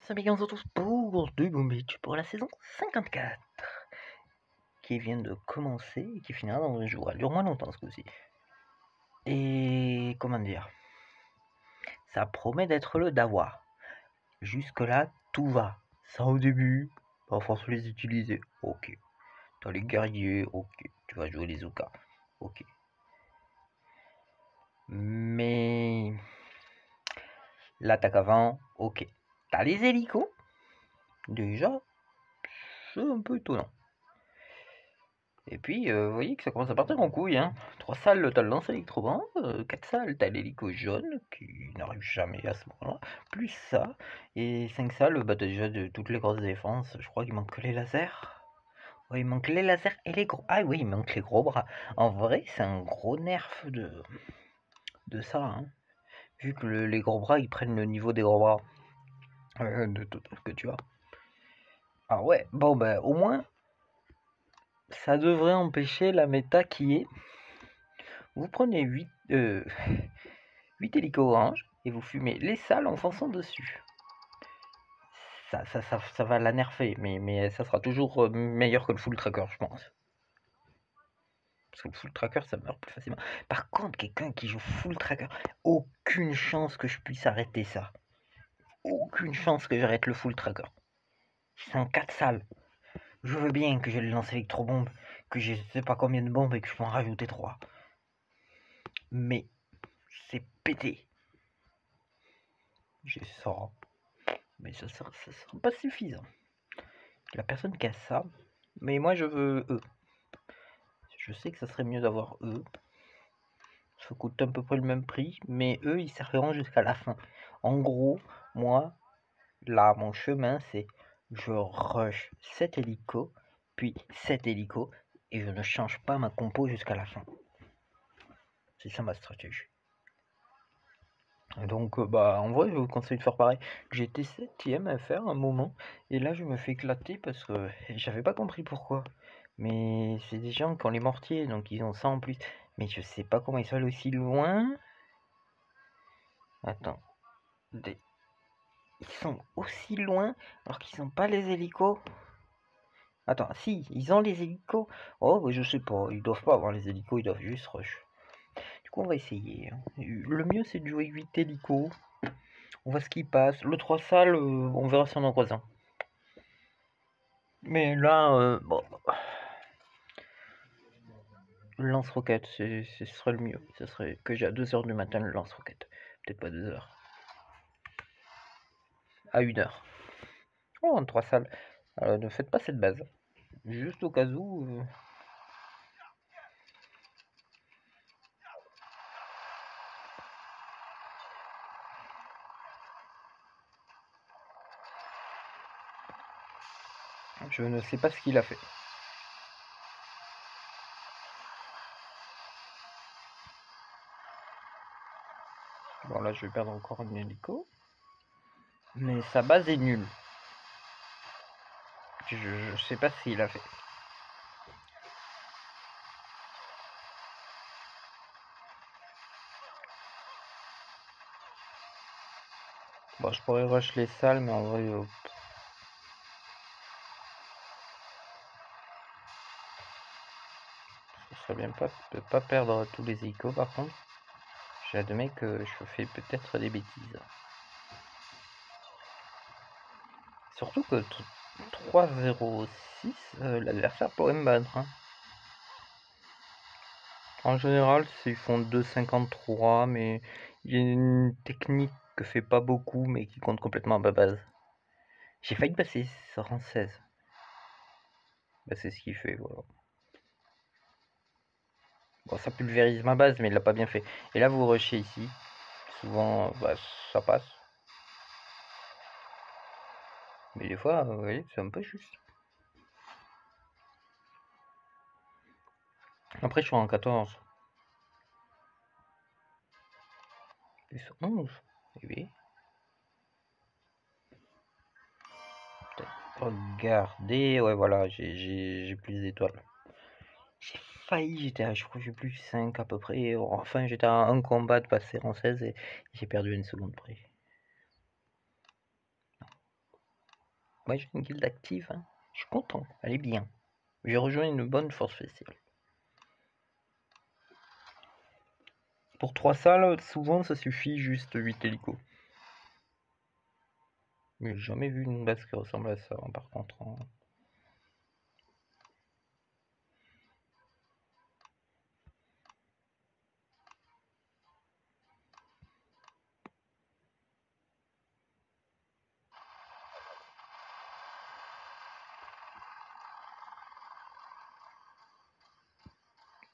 C'est bien, on se retrouve pour The Boom Beach pour la saison 54 qui vient de commencer et qui finira dans un jour. Elle dure moins longtemps ce coup-ci. Et comment dire, ça promet d'être le Dawa. Jusque-là, tout va. Ça au début, pas force les utiliser. Ok. T'as les guerriers, ok. Tu vas jouer les Zuka. Ok. Mais l'attaque avant, ok. T'as les hélicos. Déjà, c'est un peu étonnant. Et puis, vous voyez que ça commence à partir en couille, hein. 3 salles, t'as le lance électrobranche, 4 salles, t'as l'hélico jaune, qui n'arrive jamais à ce moment-là, plus ça, et 5 salles, bah t'as déjà de toutes les grosses défenses, je crois qu'il manque que les lasers. Ouais, il manque les lasers et les gros... Ah oui, il manque les gros bras. En vrai, c'est un gros nerf de ça, hein. Vu que les gros bras, ils prennent le niveau des gros bras que tu as. Ah ouais, bon bah au moins, ça devrait empêcher la méta qui est... Vous prenez 8 hélicos orange et vous fumez les salles en fonçant dessus. Ça va la nerfer, mais ça sera toujours meilleur que le full tracker, je pense. Parce que le full tracker, ça meurt plus facilement. Par contre, quelqu'un qui joue full tracker, aucune chance que je puisse arrêter ça. Aucune chance que j'arrête le full tracker. C'est en 4 salles. Je veux bien que je le lance électro-bombe, que je sais pas combien de bombes et que je peux en rajouter 3. Mais c'est pété. J'ai ça. Mais ça sera pas suffisant. La personne qui a ça, mais moi je veux eux. Je sais que ça serait mieux d'avoir eux. Ça coûte à peu près le même prix, mais eux ils serviront jusqu'à la fin. En gros, moi, là, mon chemin c'est je rush 7 hélicos, puis 7 hélicos, et je ne change pas ma compo jusqu'à la fin. C'est ça ma stratégie. Donc bah en vrai je vous conseille de faire pareil. J'étais 7ème à faire un moment et là je me fais éclater parce que j'avais pas compris pourquoi. Mais c'est des gens qui ont les mortiers donc ils ont ça en plus. Mais je sais pas comment ils sont allés aussi loin. Attends. Ils sont aussi loin alors qu'ils sont pas les hélicos. Attends, si, ils ont les hélicos. Oh bah, je sais pas, ils doivent pas avoir les hélicos, ils doivent juste rush. Du coup on va essayer. Le mieux c'est de jouer 8 hélicos. On voit ce qui passe. Le 3 salles, on verra si on en croise un. Mais là, bon. Le lance-roquette, ce serait le mieux. Ce serait que j'ai à 2h du matin le lance-roquette. Peut-être pas 2h. À 1h. Oh, en 3 salles. Ne faites pas cette base. Juste au cas où. Je ne sais pas ce qu'il a fait. Bon, là, je vais perdre encore un hélico. Mais sa base est nulle. Je sais pas ce qu'il a fait. Bon, je pourrais rush les salles, mais en vrai... ce serait bien de pas perdre tous les hélicos, par contre. J'admets que je fais peut-être des bêtises. Surtout que 3-0-6, l'adversaire pourrait me battre. Hein. En général, ils font 2,53, mais il y a une technique que fait pas beaucoup, mais qui compte complètement à ma base. J'ai failli passer sur rang 16. Bah, c'est ce qu'il fait, voilà. Bon, ça pulvérise ma base, mais il l'a pas bien fait. Et là, vous rushez ici. Souvent, bah, ça passe. Mais des fois, vous voyez, c'est un peu juste. Après, je suis en 14. Plus 11. Eh oui. Regardez, ouais, voilà, j'ai plus d'étoiles. J'ai failli, je crois que j'ai plus 5 à peu près. Enfin, j'étais à un combat de passer en 16 et j'ai perdu une seconde près. Moi j'ai une guilde active, hein. Je suis content, elle est bien. J'ai rejoint une bonne force spéciale. Pour 3 salles, souvent ça suffit juste 8 hélicos. Mais j'ai jamais vu une base qui ressemble à ça, hein, par contre. Hein.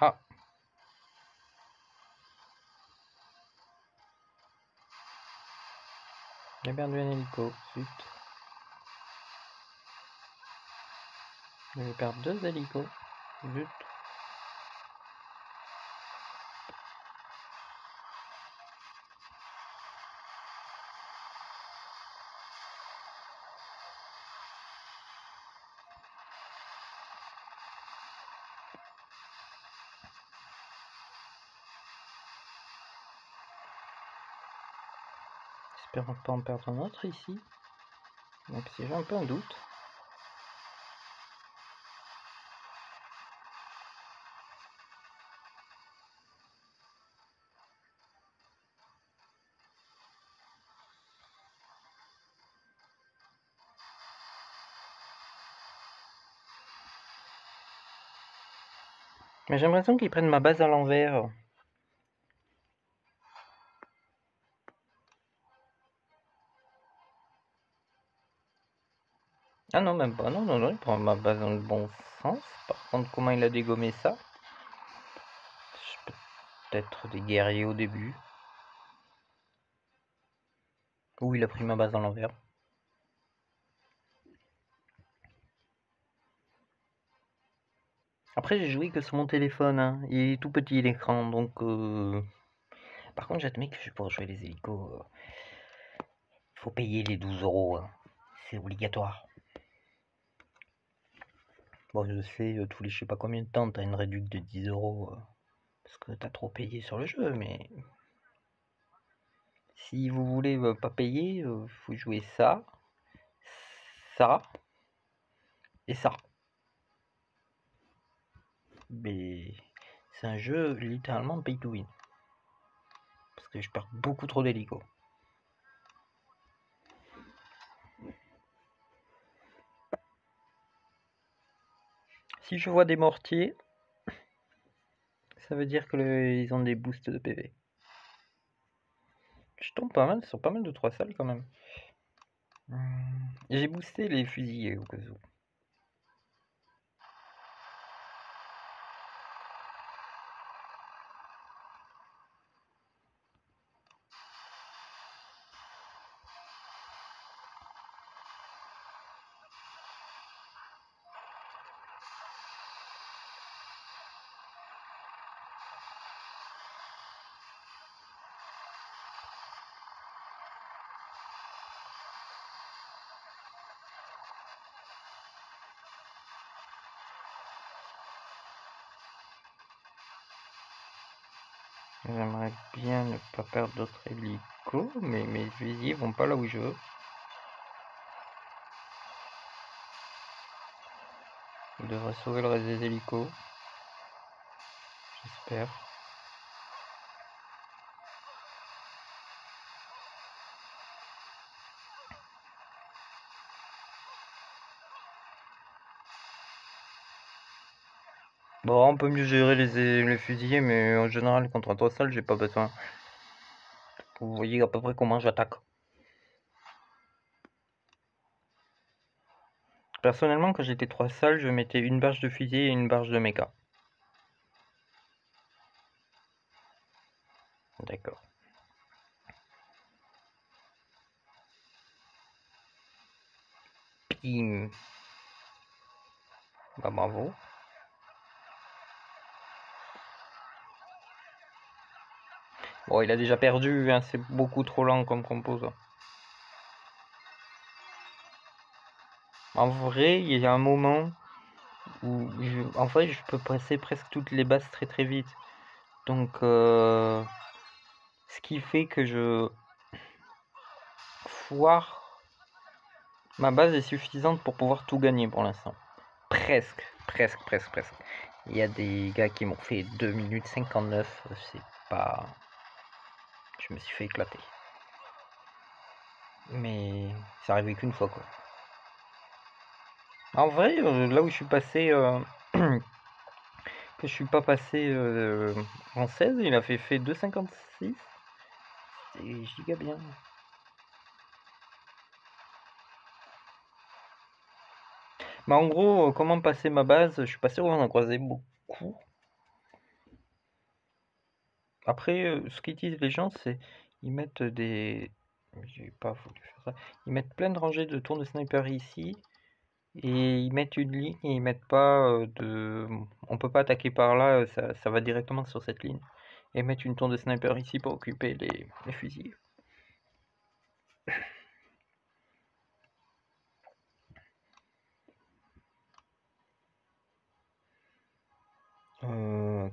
Ah! J'ai perdu un hélico, zut. Je vais perdre 2 hélicos, zut. J'espère pas en perdre un autre ici. Donc si j'ai un peu un doute. Mais j'ai l'impression qu'ils prennent ma base à l'envers. Ah non, même pas. Non, non, non, il prend ma base dans le bon sens. Par contre, comment il a dégommé ça? Peut-être des guerriers au début. Ou il a pris ma base dans l'envers. Après, j'ai joué que sur mon téléphone. Hein. Il est tout petit l'écran, donc... Par contre, j'admets que pour jouer les hélicos, faut payer les 12 €. Hein. C'est obligatoire. Bon, je sais, tous les je sais pas combien de temps, t'as une réduction de 10 €. Parce que t'as trop payé sur le jeu, mais... Si vous voulez pas payer, faut jouer ça, ça et ça. Mais c'est un jeu littéralement pay to win. Parce que je perds beaucoup trop d'hélicos. Si je vois des mortiers, ça veut dire qu'ils ont des boosts de PV. Je tombe pas mal sur pas mal de 3 salles quand même. J'ai boosté les fusillés au cas où. J'aimerais bien ne pas perdre d'autres hélicos, mais mes fusils vont pas là où je veux. Je devrais sauver le reste des hélicos. J'espère. Bon, on peut mieux gérer les fusillés, mais en général, contre un 3 salles, j'ai pas besoin. Vous voyez à peu près comment j'attaque. Personnellement, quand j'étais 3 salles, je mettais une barge de fusil et une barge de méca. D'accord. Pim. Bah bravo. Bon, il a déjà perdu, hein, c'est beaucoup trop lent comme compose. En vrai, il y a un moment où en fait, je peux passer presque toutes les bases très très vite. Donc, ce qui fait que je foire Ma base est suffisante pour pouvoir tout gagner pour l'instant. Presque. Il y a des gars qui m'ont fait 2 minutes 59. C'est pas... Je me suis fait éclater. Mais c'est arrivé qu'une fois, quoi. En vrai, là où je suis passé... que je suis pas passé en 16, il a fait 2,56. C'était giga bien. Mais en gros, comment passer ma base? Je suis pas sûr qu'on en croisait beaucoup. Après, ce qu'utilisent les gens, c'est ils mettent des... J'ai pas voulu faire ça. Ils mettent plein de rangées de tours de sniper ici. Et ils mettent une ligne et ils mettent pas de... On peut pas attaquer par là, ça va directement sur cette ligne. Et ils mettent une tour de sniper ici pour occuper les fusils.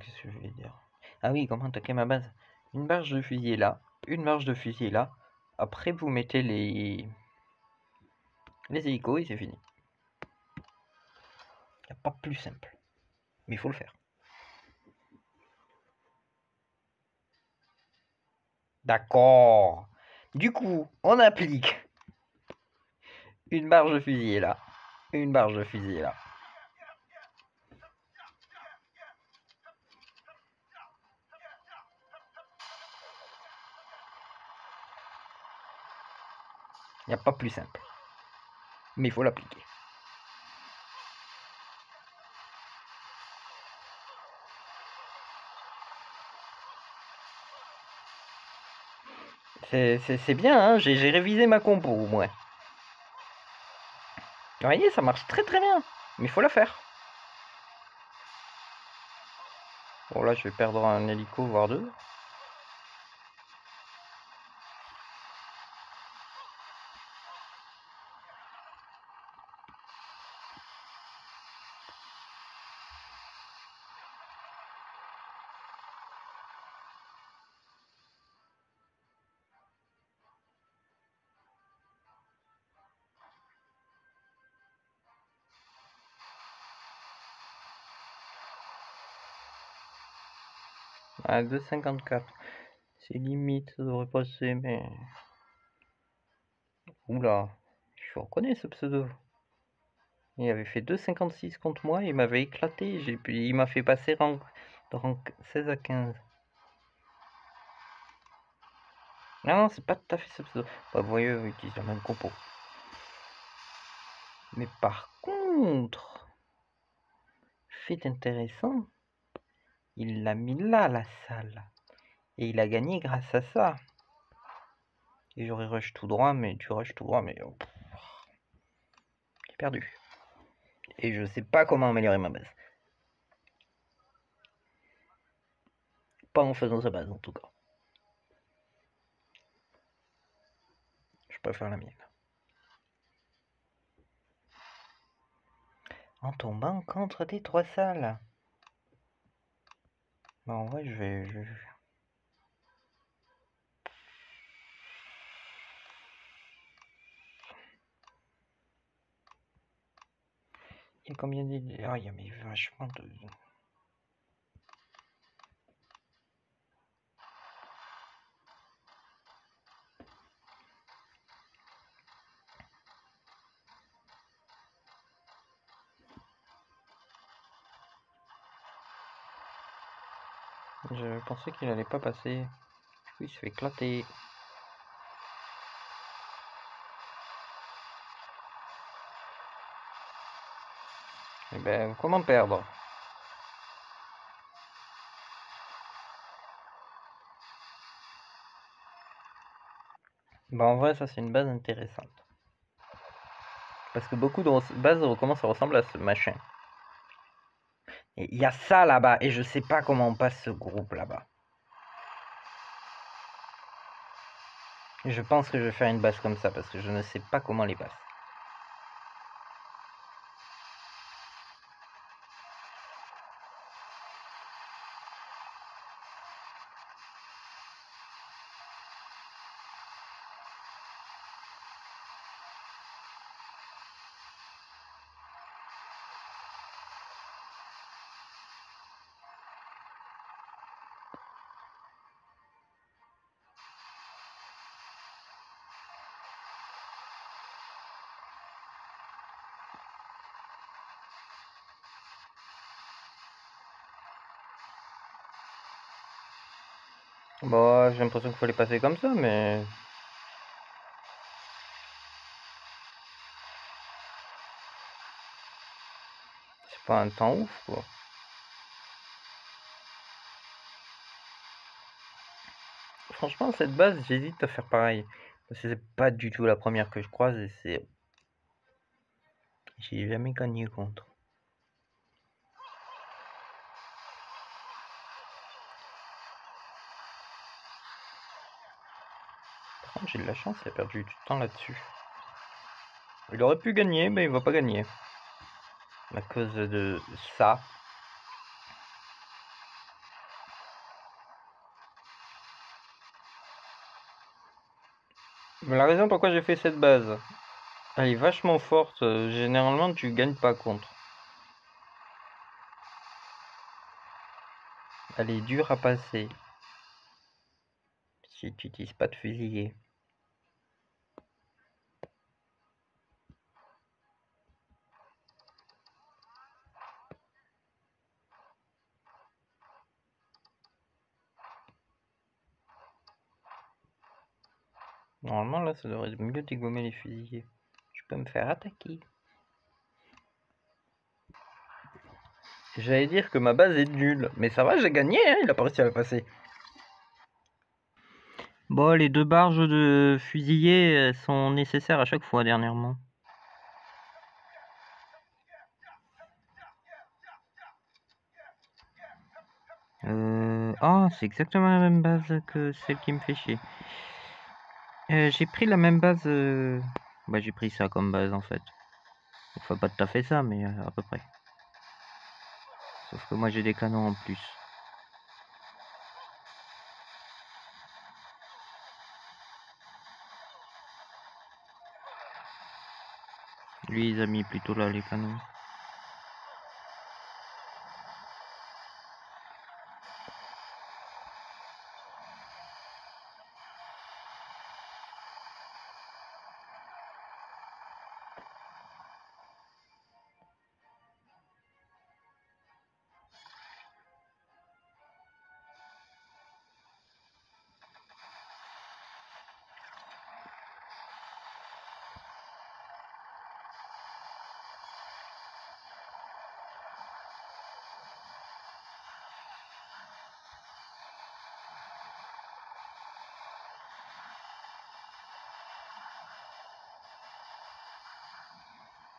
Qu'est-ce que je voulais dire? Ah oui, comment attaquer ma base? Une barge de fusil est là, une barge de fusil est là. Après, vous mettez les hélicos et c'est fini. Y a pas plus simple. Mais il faut le faire. D'accord. Du coup, on applique une barge de fusil est là, une barge de fusil est là. Il n'y a pas plus simple. Mais il faut l'appliquer. C'est bien, hein, j'ai révisé ma compo au moins. Vous voyez, ça marche très très bien. Mais il faut la faire. Bon là, je vais perdre un hélico, voire deux. À 2,54. C'est limite, ça devrait passer, mais... Oula, je reconnais ce pseudo. Il avait fait 2,56 contre moi, il m'avait éclaté, il m'a fait passer rang 16 à 15. Non, c'est pas tout à fait ce pseudo. Bah, vous voyez, il utilise la même compo. Mais par contre, fait intéressant, il l'a mis là, la salle. Et il a gagné grâce à ça. Et j'aurais rush tout droit, mais tu rush tout droit, mais... Oh, j'ai perdu. Et je sais pas comment améliorer ma base. Pas en faisant sa base, en tout cas. Je préfère la mienne. En tombant contre des 3 salles. Bah en vrai, je vais... Il y a combien d'idées? Ah, il y a mais vachement de... Je pensais qu'il allait pas passer. Du coup, il se fait éclater. Et ben, comment perdre? Bah en vrai, ça c'est une base intéressante. Parce que beaucoup de bases recommencent à ressembler à ce machin. Et il y a ça là-bas, et je sais pas comment on passe ce groupe là-bas. Et je pense que je vais faire une base comme ça, parce que je ne sais pas comment les passer. Bah, j'ai l'impression qu'il faut les passer comme ça, mais... c'est pas un temps ouf, quoi. Franchement, cette base, j'hésite à faire pareil. Parce que c'est pas du tout la première que je croise et c'est... j'ai jamais gagné contre. Par contre, j'ai de la chance, il a perdu du temps là-dessus. Il aurait pu gagner, mais il va pas gagner. À cause de ça. Mais la raison pourquoi j'ai fait cette base, elle est vachement forte. Généralement, tu gagnes pas contre. Elle est dure à passer. Si tu n'utilises pas de fusilier. Normalement, là, ça devrait mieux dégommer les fusiliers. Je peux me faire attaquer. J'allais dire que ma base est nulle. Mais ça va, j'ai gagné, hein, il a pas réussi à la passer. Bon, les 2 barges de fusiliers sont nécessaires à chaque fois dernièrement. Ah, c'est exactement la même base que celle qui me fait chier. J'ai pris la même base... Bah, j'ai pris ça comme base, en fait. Enfin, pas tout à fait ça, mais à peu près. Sauf que moi, j'ai des canons en plus. Lui, il a mis plutôt là, les canons.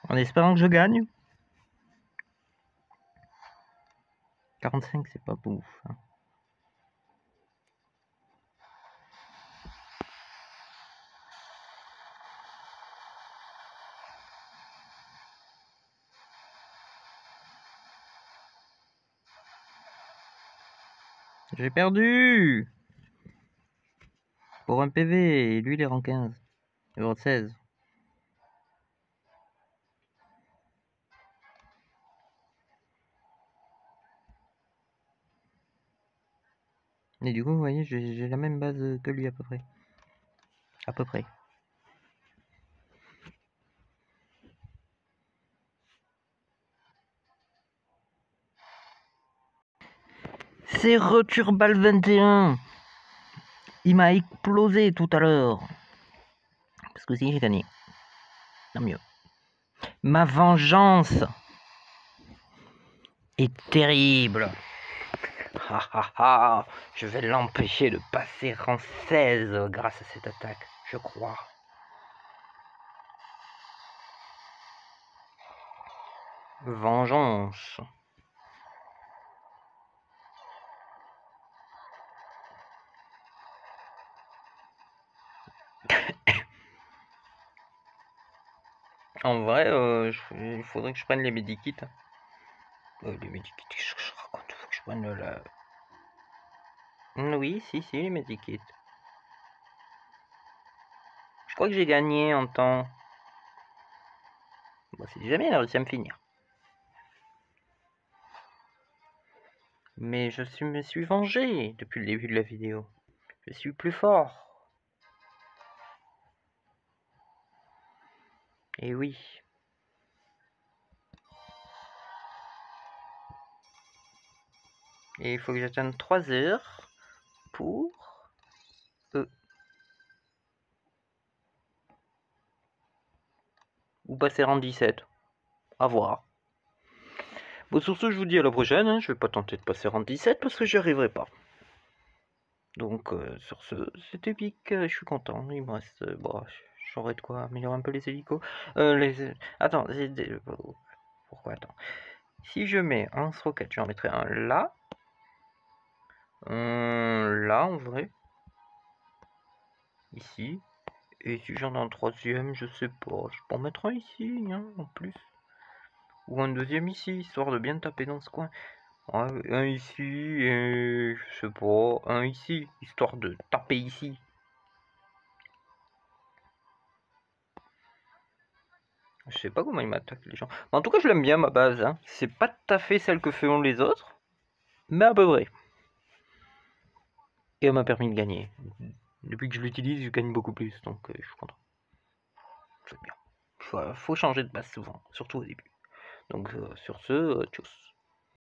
En espérant que je gagne. 45, c'est pas ouf. Hein. J'ai perdu pour un PV, et lui il est rang 15. Il est rang 16. Et du coup, vous voyez, j'ai la même base que lui à peu près. À peu près. C'est Returbal 21. Il m'a explosé tout à l'heure. Parce que si j'ai gagné. Tant mieux. Ma vengeance est terrible. Ha ha ha. Je vais l'empêcher de passer rang 16 grâce à cette attaque, je crois. Vengeance. En vrai, il faudrait que je prenne les medikits. Les medikits, je raconte, il faut que je prenne la... Oui, si, les medikits. Je crois que j'ai gagné en temps. Bon, si jamais il a réussi à me finir. Mais me suis vengé depuis le début de la vidéo. Je suis plus fort. Et oui. Et il faut que j'attende 3 heures pour ou passer rang 17. À voir. Bon, sur ce, je vous dis à la prochaine. Hein. Je vais pas tenter de passer rang 17 parce que j'y arriverai pas. Donc, sur ce, c'est épique. Je suis content. Il me reste. Bon, j'aurais de quoi améliorer un peu les hélicos. Attends, pourquoi attends. Si je mets un rocket, j'en mettrai un là. Là, en vrai. Ici. Et si j'en ai un troisième, je sais pas. Je peux en mettre un ici, hein, en plus. Ou un deuxième ici, histoire de bien taper dans ce coin. Ouais, un ici, et je sais pas. Un ici, histoire de taper ici. Je sais pas comment il m'attaque les gens. Mais en tout cas, je l'aime bien ma base. Hein. C'est pas tout à fait celle que font les autres. Mais à peu près. Et elle m'a permis de gagner. Depuis que je l'utilise, je gagne beaucoup plus. Donc je suis content. C'est bien. Faut changer de base souvent. Surtout au début. Donc sur ce, tchuss.